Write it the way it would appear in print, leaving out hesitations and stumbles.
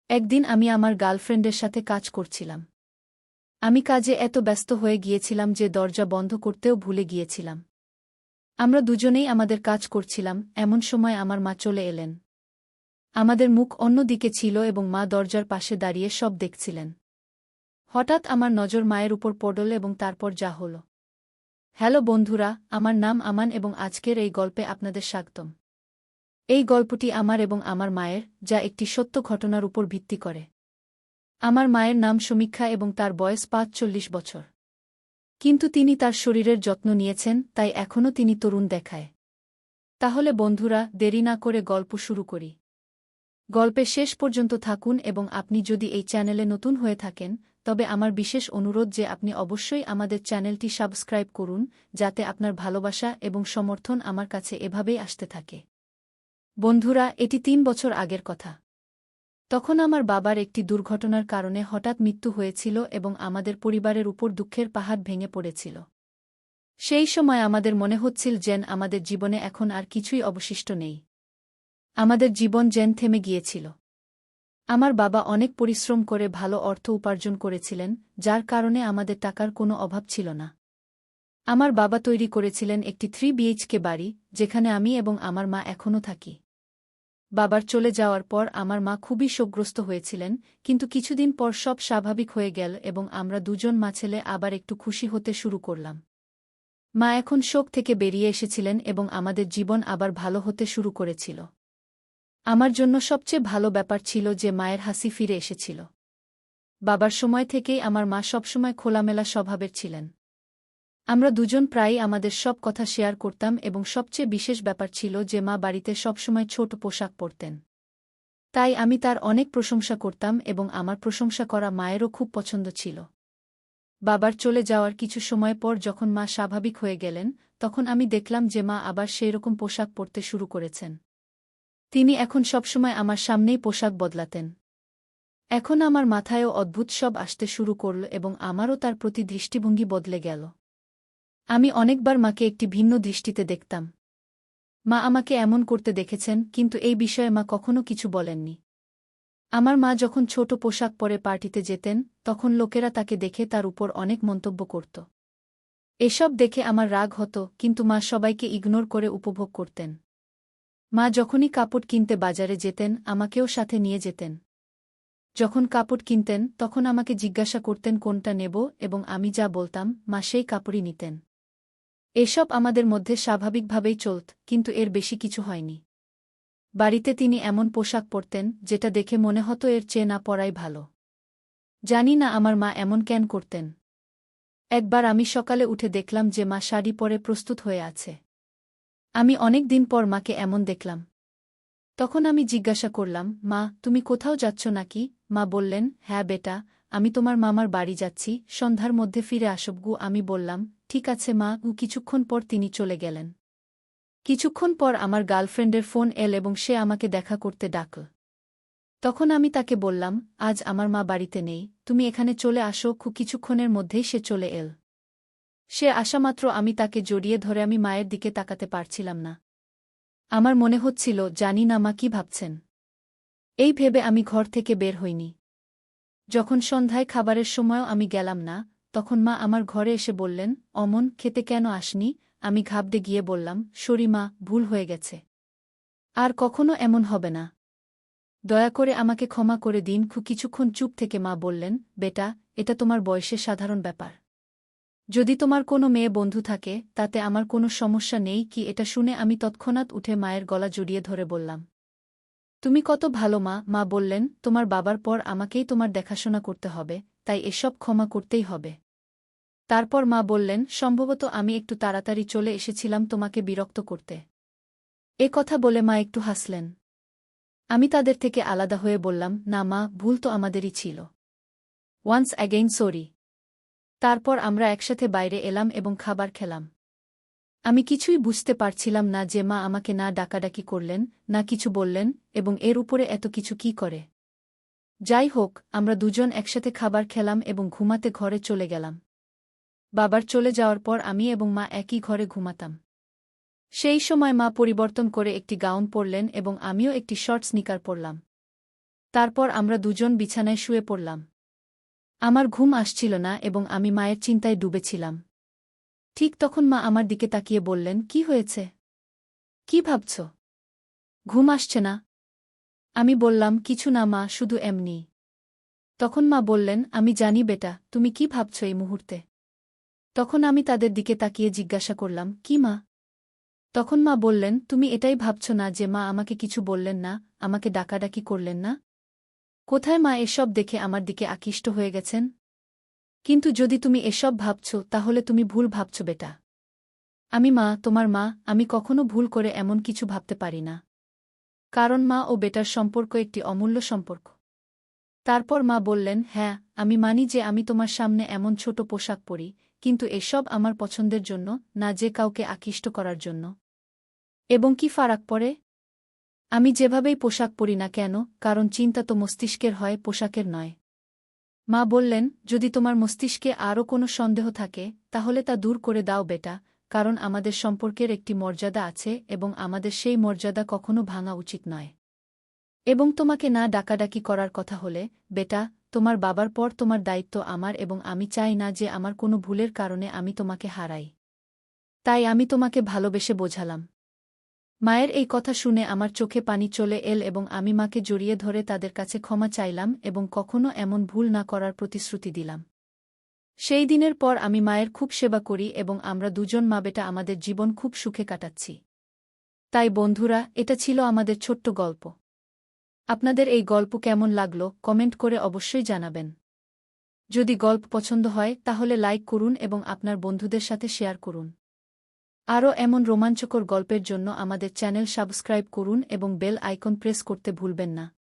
একদিন আমি আমার গার্লফ্রেন্ডের সাথে কাজ করছিলাম। আমি কাজে এত ব্যস্ত হয়ে গিয়েছিলাম যে দরজা বন্ধ করতেও ভুলে গিয়েছিলাম। আমরা দুজনেই আমাদের কাজ করছিলাম, এমন সময় আমার মা চলে এলেন। আমাদের মুখ অন্য দিকে ছিল এবং মা দরজার পাশে দাঁড়িয়ে সব দেখছিলেন। হঠাৎ আমার নজর মায়ের উপর পড়ল এবং তারপর যা হল। হ্যালো বন্ধুরা, আমার নাম আমান এবং আজকের এই গল্পে আপনাদের স্বাগতম। এই গল্পটি আমার এবং আমার মায়ের, যা একটি সত্য ঘটনার উপর ভিত্তি করে। আমার মায়ের নাম সমীক্ষা এবং তার বয়স ৪৫ বছর। কিন্তু তিনি তার শরীরের যত্ন নিয়েছেন, তাই এখনও তিনি তরুণ দেখায়। তাহলে বন্ধুরা, দেরি না করে গল্প শুরু করি। গল্পে শেষ পর্যন্ত থাকুন এবং আপনি যদি এই চ্যানেলে নতুন হয়ে থাকেন, তবে আমার বিশেষ অনুরোধ যে আপনি অবশ্যই আমাদের চ্যানেলটি সাবস্ক্রাইব করুন, যাতে আপনার ভালোবাসা এবং সমর্থন আমার কাছে এভাবেই আসতে থাকে। বন্ধুরা, এটি ৩ বছর আগের কথা। তখন আমার বাবার একটি দুর্ঘটনার কারণে হঠাৎ মৃত্যু হয়েছিল এবং আমাদের পরিবারের উপর দুঃখের পাহাড় ভেঙে পড়েছিল। সেই সময় আমাদের মনে হচ্ছিল যেন আমাদের জীবনে এখন আর কিছুই অবশিষ্ট নেই। আমাদের জীবন যেন থেমে গিয়েছিল। আমার বাবা অনেক পরিশ্রম করে ভালো অর্থ উপার্জন করেছিলেন, যার কারণে আমাদের টাকার কোনো অভাব ছিল না। আমার বাবা তৈরি করেছিলেন একটি 3 বিএইচকে বাড়ি, যেখানে আমি এবং আমার মা এখনও থাকি। বাবার চলে যাওয়ার পর আমার মা খুবই শোকগ্রস্ত হয়েছিলেন, কিন্তু কিছুদিন পর সব স্বাভাবিক হয়ে গেল এবং আমরা দুজন মা ছেলে আবার একটু খুশি হতে শুরু করলাম। মা এখন শোক থেকে বেরিয়ে এসেছিলেন এবং আমাদের জীবন আবার ভালো হতে শুরু করেছিল। আমার জন্য সবচেয়ে ভালো ব্যাপার ছিল যে মায়ের হাসি ফিরে এসেছিল। বাবার সময় থেকেই আমার মা সবসময় খোলামেলা স্বভাবের ছিলেন। আমরা দুজন প্রায়ই আমাদের সব কথা শেয়ার করতাম এবং সবচেয়ে বিশেষ ব্যাপার ছিল যে মা বাড়িতে সবসময় ছোট পোশাক পরতেন। তাই আমি তার অনেক প্রশংসা করতাম এবং আমার প্রশংসা করা মায়েরও খুব পছন্দ ছিল। বাবার চলে যাওয়ার কিছু সময় পর যখন মা স্বাভাবিক হয়ে গেলেন, তখন আমি দেখলাম যে মা আবার সেইরকম পোশাক পরতে শুরু করেছেন। তিনি এখন সবসময় আমার সামনেই পোশাক বদলাতেন। এখন আমার মাথায়ও অদ্ভুত সব আসতে শুরু করল এবং আমারও তার প্রতি দৃষ্টিভঙ্গি বদলে গেল। আমি অনেকবার মাকে একটি ভিন্ন দৃষ্টিতে দেখতাম। মা আমাকে এমন করতে দেখেছেন, কিন্তু এই বিষয়ে মা কখনো কিছু বলেননি। আমার মা যখন ছোট পোশাক পরে পার্টিতে যেতেন, তখন লোকেরা তাকে দেখে তার উপর অনেক মন্তব্য করত। এসব দেখে আমার রাগ হতো, কিন্তু মা সবাইকে ইগনোর করে উপভোগ করতেন। মা যখনই কাপড় কিনতে বাজারে যেতেন, আমাকেও সাথে নিয়ে যেতেন। যখন কাপড় কিনতেন, তখন আমাকে জিজ্ঞাসা করতেন কোনটা নেব এবং আমি যা বলতাম, মা সেই কাপড়ই নিতেন। এসব আমাদের মধ্যে স্বাভাবিকভাবেই চলত, কিন্তু এর বেশি কিছু হয়নি। বাড়িতে তিনি এমন পোশাক পরতেন, যেটা দেখে মনে হতো এর চেয়ে না পরাই ভালো। জানি না আমার মা এমন কেন করতেন। একবার আমি সকালে উঠে দেখলাম যে মা শাড়ি পরে প্রস্তুত হয়ে আছে। আমি অনেক দিন পর মাকে এমন দেখলাম। তখন আমি জিজ্ঞাসা করলাম, মা, তুমি কোথাও যাচ্ছ নাকি? মা বললেন, হ্যাঁ বেটা, আমি তোমার মামার বাড়ি যাচ্ছি, সন্ধ্যার মধ্যে ফিরে আসবগু। আমি বললাম, ঠিক আছে মা। কিছুক্ষণ পর তিনি চলে গেলেন। কিছুক্ষণ পর আমার গার্লফ্রেন্ডের ফোন এল এবং সে আমাকে দেখা করতে ডাকল। তখন আমি তাকে বললাম, আজ আমার মা বাড়িতে নেই, তুমি এখানে চলে আসো। কিছুক্ষণের মধ্যেই সে চলে এল। সে আসামাত্র আমি তাকে জড়িয়ে ধরে আমি মায়ের দিকে তাকাতে পারছিলাম না। আমার মনে হচ্ছিল, জানি না মা কি ভাবছেন। এই ভেবে আমি ঘর থেকে বের হইনি। যখন সন্ধ্যায় খাবারের সময়ও আমি গেলাম না, তখন মা আমার ঘরে এসে বললেন, অমন, খেতে কেন আসনি? আমি ঘাবড়ে গিয়ে বললাম, সরি মা, ভুল হয়ে গেছে। আর কখনো এমন হবে না। দয়া করে আমাকে ক্ষমা করে দিন। কিছুক্ষণ চুপ থেকে মা বললেন, বেটা, এটা তোমার বয়সে সাধারণ ব্যাপার। যদি তোমার কোনো মেয়ে বন্ধু থাকে, তাতে আমার কোনো সমস্যা নেই। এটা শুনে আমি তৎক্ষণাৎ উঠে মায়ের গলা জড়িয়ে ধরে বললাম, তুমি কত ভালো মা। মা বললেন, তোমার বাবার পর আমাকেই তোমার দেখাশোনা করতে হবে, তাই এসব ক্ষমা করতেই হবে। তারপর মা বললেন, সম্ভবত আমি একটু তাড়াতাড়ি চলে এসেছিলাম তোমাকে বিরক্ত করতে। এ কথা বলে মা একটু হাসলেন। আমি তাদের থেকে আলাদা হয়ে বললাম, না মা, ভুল তো আমাদেরই ছিল। Once again sorry. তারপর আমরা একসাথে বাইরে এলাম এবং খাবার খেলাম। আমি কিছুই বুঝতে পারছিলাম না যে মা আমাকে না ডাকাডাকি করলেন, না কিছু বললেন, এবং এর উপরে এত কিছু কি করে। যাই হোক, আমরা দুজন একসাথে খাবার খেলাম এবং ঘুমাতে ঘরে চলে গেলাম। বাবার চলে যাওয়ার পর আমি এবং মা একই ঘরে ঘুমাতাম। সেই সময় মা পরিবর্তন করে একটি গাউন পরলেন এবং আমিও একটি শর্ট স্নিকার পরলাম। তারপর আমরা দুজন বিছানায় শুয়ে পড়লাম। আমার ঘুম আসছিল না এবং আমি মায়ের চিন্তায় ডুবেছিলাম। ঠিক তখন মা আমার দিকে তাকিয়ে বললেন, কি হয়েছে? কি ভাবছ? ঘুম আসছে না? আমি বললাম, কিছু না মা, শুধু এমনি। তখন মা বললেন, আমি জানি বেটা, তুমি কি ভাবছ এই মুহূর্তে। তখন আমি তাদের দিকে তাকিয়ে জিজ্ঞাসা করলাম, কি মা? তখন মা বললেন, তুমি এটাই ভাবছ না যে মা আমাকে কিছু বললেন না, আমাকে ডাকাডাকি করলেন না? কোথায় মা এসব দেখে আমার দিকে আকৃষ্ট হয়ে গেছেন? কিন্তু যদি তুমি এসব ভাবছ তাহলে তুমি ভুল ভাবছ বেটা। আমি মা, তোমার মা, আমি কখনো ভুল করে এমন কিছু ভাবতে পারি না। কারণ মা ও বেটার সম্পর্ক একটি অমূল্য সম্পর্ক। তারপর মা বললেন, হ্যাঁ, আমি মানি যে আমি তোমার সামনে এমন ছোট পোশাক পরি, কিন্তু এসব আমার পছন্দের জন্য, না যে কাউকে আকৃষ্ট করার জন্য। এবং কি ফারাক পড়ে? আমি যেভাবেই পোশাক পরি না কেন, কারণ চিন্তা তো মস্তিষ্কের হয়, পোশাকের নয়। মা বললেন, যদি তোমার মস্তিষ্কে আরও কোনো সন্দেহ থাকে তাহলে তা দূর করে দাও বেটা, কারণ আমাদের সম্পর্কের একটি মর্যাদা আছে এবং আমাদের সেই মর্যাদা কখনো ভাঙা উচিত নয়। এবং তোমাকে না ডাকাডাকি করার কথা হলে, বেটা, তোমার বাবার পর তোমার দায়িত্ব আমার এবং আমি চাই না যে আমার কোনো ভুলের কারণে আমি তোমাকে হারাই। তাই আমি তোমাকে ভালোবেসে বোঝালাম। মায়ের এই কথা শুনে আমার চোখে পানি চলে এল এবং আমি মাকে জড়িয়ে ধরে তাদের কাছে ক্ষমা চাইলাম এবং কখনো এমন ভুল না করার প্রতিশ্রুতি দিলাম। সেই দিনের পর আমি মায়ের খুব সেবা করি এবং আমরা দুজন মা বেটা আমাদের জীবন খুব সুখে কাটাচ্ছি। তাই বন্ধুরা, এটা ছিল আমাদের ছোট্ট গল্প। আপনাদের এই গল্প কেমন লাগলো কমেন্ট করে অবশ্যই জানাবেন। যদি গল্প পছন্দ হয় তাহলে লাইক করুন এবং আপনার বন্ধুদের সাথে শেয়ার করুন। আরও এমন রোমাঞ্চকর গল্পের জন্য আমাদের চ্যানেল সাবস্ক্রাইব করুন এবং বেল আইকন প্রেস করতে ভুলবেন না।